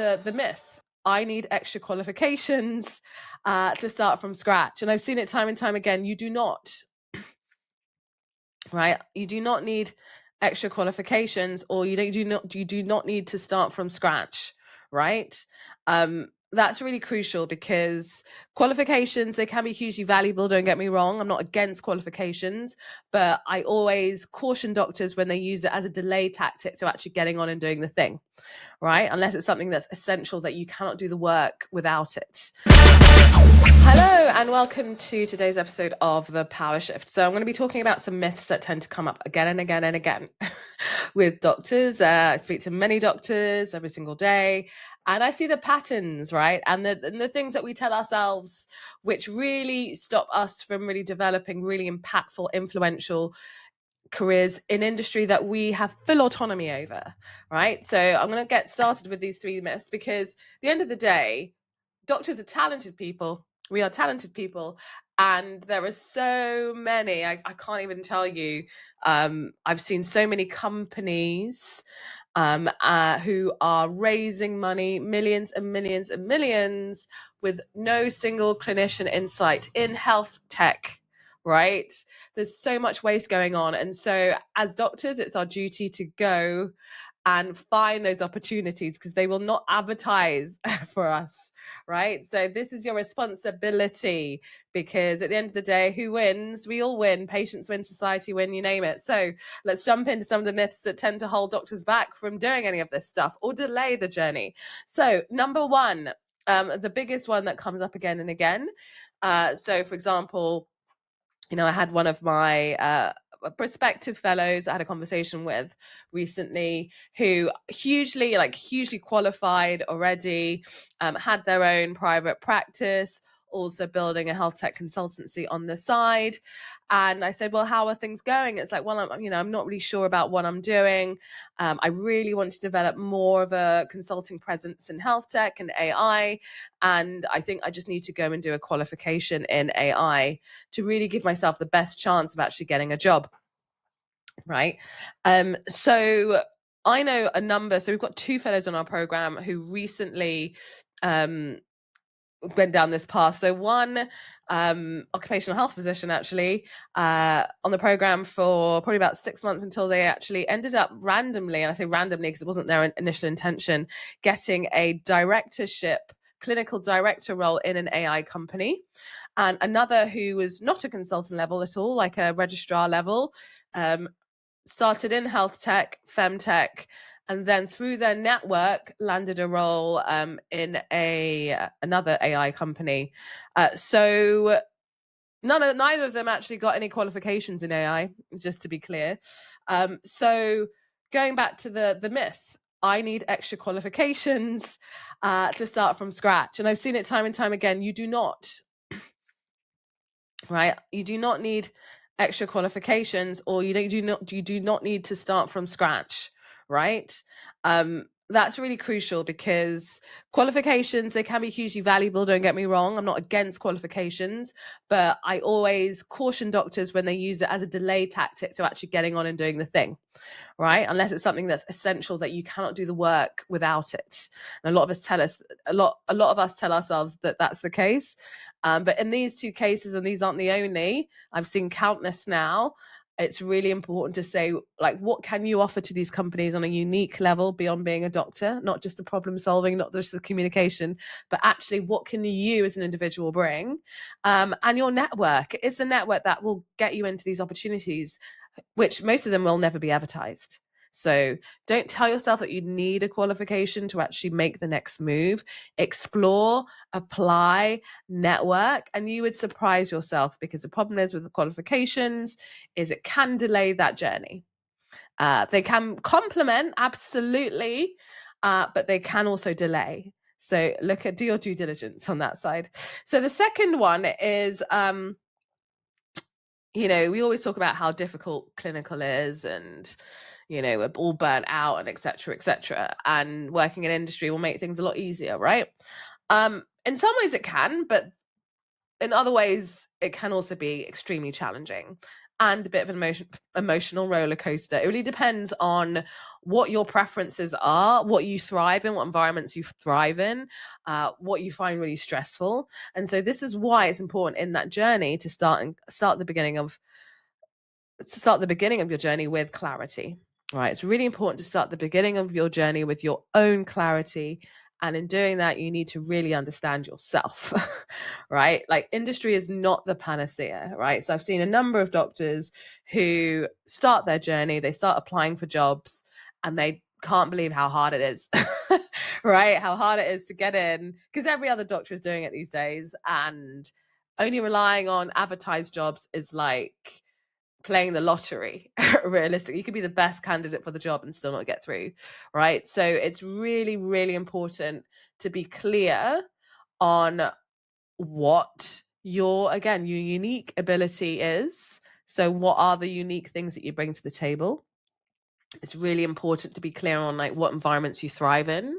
the myth. I need extra qualifications to start from scratch. And I've seen it time and time again. You do not, right? You do not need extra qualifications, or you do not need to start from scratch, right? That's really crucial because qualifications, they can be hugely valuable, don't get me wrong. I'm not against qualifications, but I always caution doctors when they use it as a delay tactic to actually getting on and doing the thing, right? Unless it's something that's essential that you cannot do the work without it. Hello and welcome to today's episode of The Power Shift. So I'm going to be talking about some myths that tend to come up again and again and again with doctors. I speak to many doctors every single day, and I see the patterns, right? And the things that we tell ourselves, which really stop us from really developing really impactful, influential careers in industry that we have full autonomy over, right? So I'm going to get started with these three myths because at the end of the day, doctors are talented people. We are talented people. And there are so many, I can't even tell you. I've seen so many companies who are raising money, millions and millions and millions, with no single clinician insight in health tech, right? There's so much waste going on. And so as doctors, it's our duty to go and find those opportunities because they will not advertise for us, right? So this is your responsibility, because at the end of the day, who wins? We all win. Patients win, society win, you name it. So let's jump into some of the myths that tend to hold doctors back from doing any of this stuff or delay the journey. So number one, the biggest one that comes up again and again. So for example, I had one of my prospective fellows I had a conversation with recently who hugely qualified already, had their own private practice, also building a health tech consultancy on the side. And I said, well, how are things going? It's like, well, I'm not really sure about what I'm doing. I really want to develop more of a consulting presence in health tech and AI. And I think I just need to go and do a qualification in AI to really give myself the best chance of actually getting a job, right? So I know a number. So we've got two fellows on our program who recently went down this path. So one occupational health physician actually on the program for probably about 6 months until they actually ended up randomly, and I say randomly because it wasn't their initial intention, getting a directorship, clinical director role in an AI company. And another who was not a consultant level at all, like a registrar level, started in health tech, femtech, and then through their network landed a role in another AI company. So neither of them actually got any qualifications in AI, just to be clear. So going back to the myth, I need extra qualifications to start from scratch. And I've seen it time and time again. You do not, right? You do not need extra qualifications, or you do not need to start from scratch, right? That's really crucial because qualifications, they can be hugely valuable, don't get me wrong. I'm not against qualifications, but I always caution doctors when they use it as a delay tactic to actually getting on and doing the thing, right? Unless it's something that's essential that you cannot do the work without it. And a lot of us tell ourselves that that's the case. But in these two cases, and these aren't the only, I've seen countless now, it's really important to say, like, what can you offer to these companies on a unique level beyond being a doctor? Not just the problem solving, not just the communication, but actually what can you as an individual bring? And your network. It's a network that will get you into these opportunities, which most of them will never be advertised. So don't tell yourself that you need a qualification to actually make the next move. Explore, apply, network, and you would surprise yourself, because the problem is with the qualifications is it can delay that journey. They can complement, absolutely, but they can also delay. So do your due diligence on that side. So the second one is, we always talk about how difficult clinical is, and we're all burnt out, and etc. And working in industry will make things a lot easier, right? In some ways it can, but in other ways it can also be extremely challenging. and a bit of an emotional roller coaster. It really depends on what your preferences are, what you thrive in, what environments you thrive in, what you find really stressful. And so this is why it's important in that journey to start the beginning of your journey with clarity. Right? It's really important to start the beginning of your journey with your own clarity. And in doing that, you need to really understand yourself, right? Like, industry is not the panacea, right? So I've seen a number of doctors who start their journey, they start applying for jobs, and they can't believe how hard it is, right? How hard it is to get in, because every other doctor is doing it these days. And only relying on advertised jobs is like playing the lottery. Realistically, you could be the best candidate for the job and still not get through, right? So it's really, really important to be clear on what your unique ability is. So what are the unique things that you bring to the table? It's really important to be clear on like what environments you thrive in,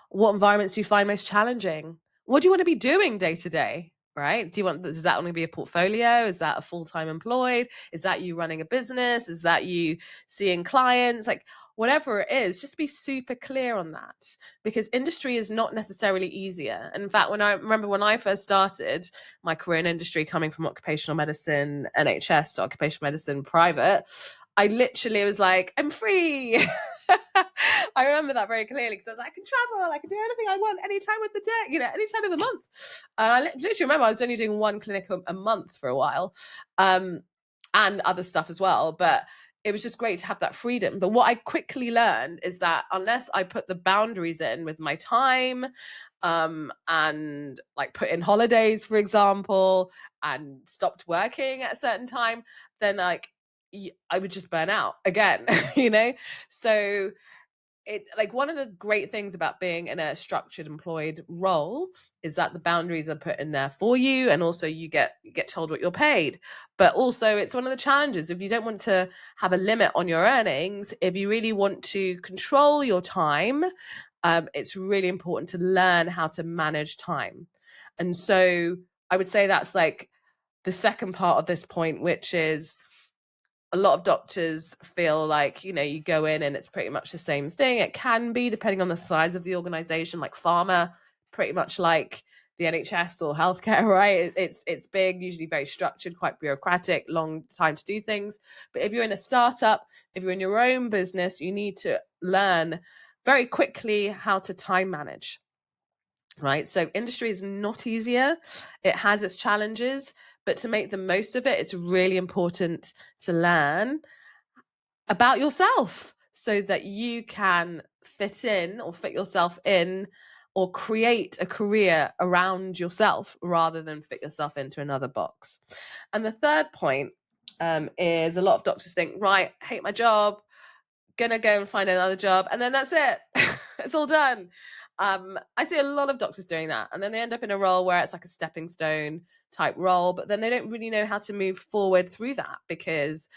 what environments do you find most challenging, what do you want to be doing day to day, right? Does that only be a portfolio? Is that a full-time employed? Is that you running a business? Is that you seeing clients? Like, whatever it is, just be super clear on that, because industry is not necessarily easier. And in fact, when I first started my career in industry, coming from occupational medicine NHS to occupational medicine private, I literally was like, I'm free. I remember that very clearly, because I was like, I can travel, I can do anything I want any time of the day, any time of the month. I literally remember I was only doing one clinic a month for a while, and other stuff as well. But it was just great to have that freedom. But what I quickly learned is that unless I put the boundaries in with my time, and like put in holidays, for example, and stopped working at a certain time, then like I would just burn out again, So it, like, one of the great things about being in a structured employed role is that the boundaries are put in there for you, and also you get told what you're paid. But also, it's one of the challenges, if you don't want to have a limit on your earnings, if you really want to control your time, it's really important to learn how to manage time. And so I would say that's like the second part of this point, which is, a lot of doctors feel like, you go in and it's pretty much the same thing. It can be, depending on the size of the organization, like pharma, pretty much like the NHS or healthcare, right? It's big, usually very structured, quite bureaucratic, long time to do things. But if you're in a startup, if you're in your own business, you need to learn very quickly how to time manage, right? So industry is not easier. It has its challenges, but to make the most of it, it's really important to learn about yourself so that you can fit in, or fit yourself in, or create a career around yourself rather than fit yourself into another box. And the third point is, a lot of doctors think, right, I hate my job, gonna go and find another job, and then that's it. It's all done. I see a lot of doctors doing that, and then they end up in a role where it's like a stepping stone type role, but then they don't really know how to move forward through that, because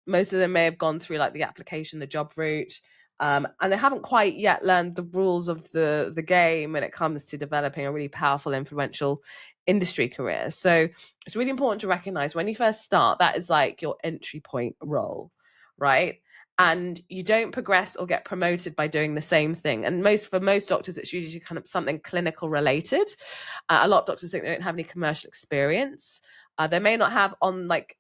most of them may have gone through like the application, the job route, and they haven't quite yet learned the rules of the game when it comes to developing a really powerful, influential industry career. So it's really important to recognize, when you first start, that is like your entry point role, right? And you don't progress or get promoted by doing the same thing. And for most doctors, it's usually kind of something clinical related. A lot of doctors think they don't have any commercial experience. They may not have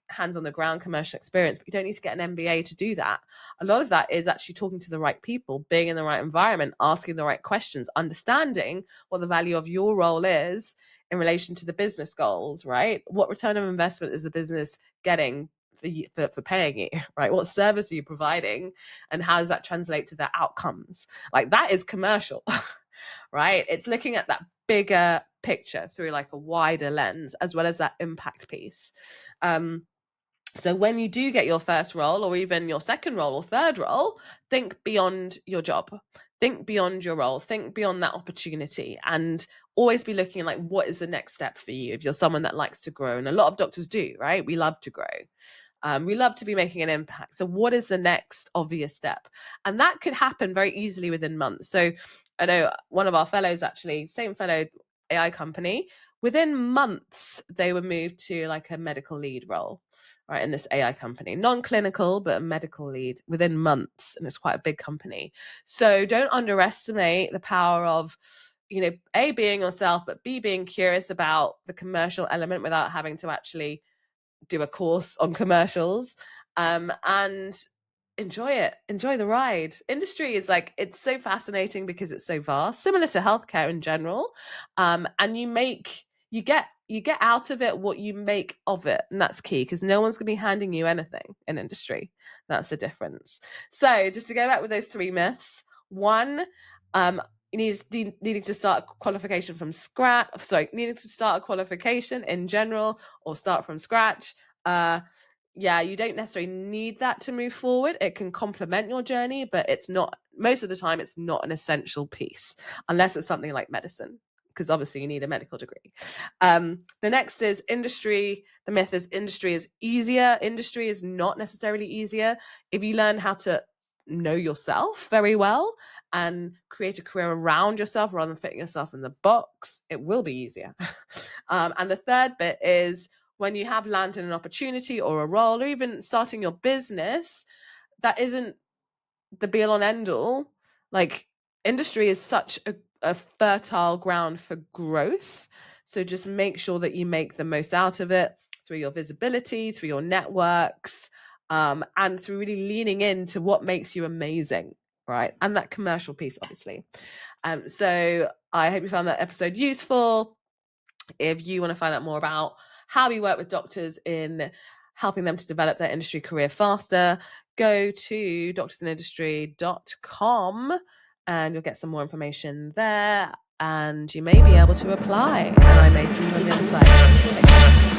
hands on the ground commercial experience, but you don't need to get an MBA to do that. A lot of that is actually talking to the right people, being in the right environment, asking the right questions, understanding what the value of your role is in relation to the business goals, right? What return of investment is the business getting for paying you, right? What service are you providing, and how does that translate to their outcomes? Like, that is commercial. Right? It's looking at that bigger picture through like a wider lens, as well as that impact piece. So when you do get your first role, or even your second role or third role, think beyond your job, think beyond your role, think beyond that opportunity, and always be looking at like, what is the next step for you if you're someone that likes to grow. And a lot of doctors do, right? We love to grow. We love to be making an impact. So what is the next obvious step? And that could happen very easily within months. So I know one of our fellows, actually, same fellow, AI company, within months, they were moved to like a medical lead role, right, in this AI company. Non-clinical, but a medical lead within months. And it's quite a big company. So don't underestimate the power of, A, being yourself, but B, being curious about the commercial element without having to actually do a course on commercials, and enjoy it, enjoy the ride. Industry is like, it's so fascinating because it's so vast, similar to healthcare in general, and you get out of it what you make of it, and that's key, because no one's going to be handing you anything in industry. That's the difference. So just to go back with those 3 myths. 1, needing to start a qualification from scratch. Needing to start a qualification in general or start from scratch. You don't necessarily need that to move forward. It can complement your journey, but it's not, most of the time, it's not an essential piece, unless it's something like medicine, because obviously you need a medical degree. The next is industry. The myth is industry is easier. Industry is not necessarily easier. If you learn how to know yourself very well and create a career around yourself rather than fitting yourself in the box, it will be easier. And the third bit is, when you have landed an opportunity or a role, or even starting your business, that isn't the be all and end all. Like, industry is such a fertile ground for growth. So just make sure that you make the most out of it through your visibility, through your networks, and through really leaning into what makes you amazing, right? And that commercial piece, obviously. So I hope you found that episode useful. If you want to find out more about how we work with doctors in helping them to develop their industry career faster, go to doctorsinindustry.com and you'll get some more information there, and you may be able to apply, and I may see you on the other side.